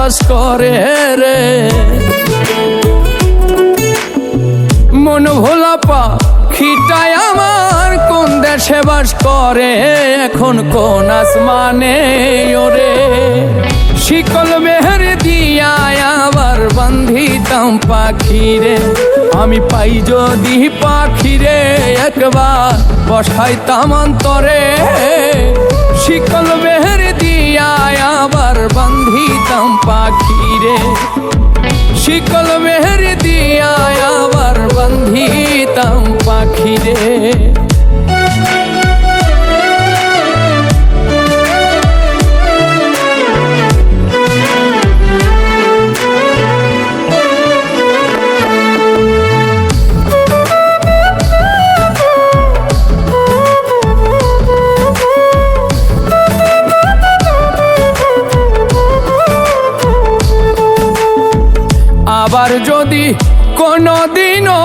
বাস করে রে। মন ভোলা পাখিটাই আমার কোন দেশে বাস করে, এখন কোন আসমানে ওরে। শিকল মেহের দিয়া আবার বান্ধিতাম পাখিরে, আমি পাই যদি পাখিরে একবার বসাইতাম অন্তরে। শিকল মেহের দিয়া আবার বান্ধিতাম পাখিরে, শিকল মেহের দিয়া আবার বান্ধিতাম পাখিরে। আবার যদি কোনদিনও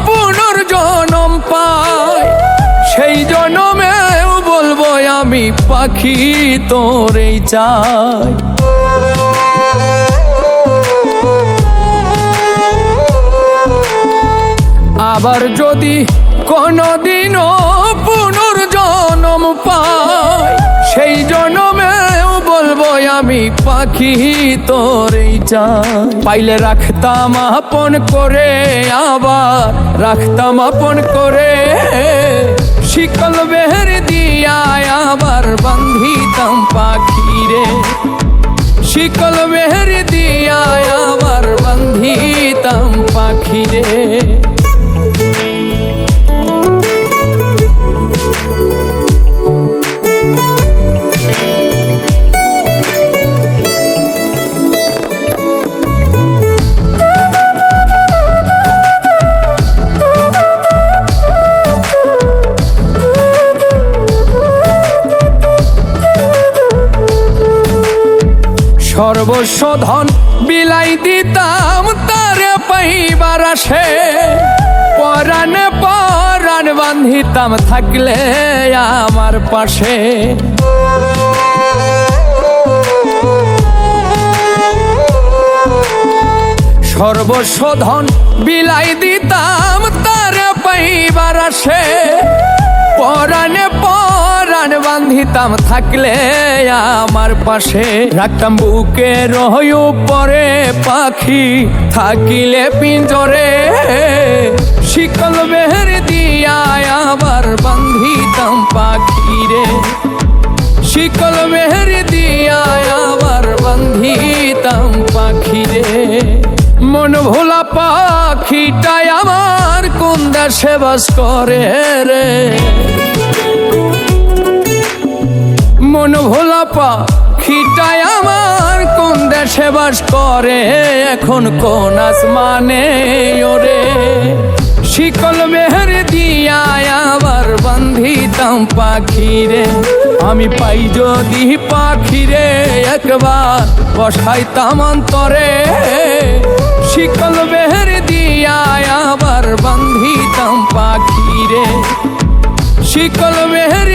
পুনর্জন্ম পাই, সেই জন্মেও বলবো আমি পাখি তোরেই চাই। আবার যদি কোনদিনও পুনর্জন্ম পাই, সেই জন্মেও বলবো আমি পাখি তোরেই চাই। পাইলে রাখতাম আপন করে, আবার রাখতাম আপন করে। শিকল মেহের দিয়া আবার বান্ধিতাম পাখিরে, শিকল মেহের দিয়া আবার বান্ধিতাম পাখিরে। সর্বস্ব ধন বিলাই দিতাম তারে পাইবার আসে, পরাণে পরাণ বান্ধিতাম থাকলে আমার পাশে। সর্বস্ব ধন বিলাই দিতাম তারে পাইবার আসে, পরাণে পরাণ বান্ধিতাম থাকলে আমার পাশে। রাখতাম বুকের উপরে পাখি থাকিলে পিঞ্জরে, শিকল মেহের দিয়া আবার বান্ধিতাম পাখিরে, শিকল মেহের দিয়া আবার বান্ধিতাম পাখিরে। মন ভোলা পাখিটাই আমার কোন দেশে বাস করে রে। মন ভোলা পাখিটাই আমার কোন দেশে বাস করে, এখন কোন আসমানে ওরে। শিকল মেহের দিয়া আবার বান্ধিতাম পাখিরে, আমি পাই যদি পাখিরে একবার বসাইতাম অন্তরে। শিকল মেহের দিয়া আবার বান্ধিতাম পাখিরে, শিকল মেহের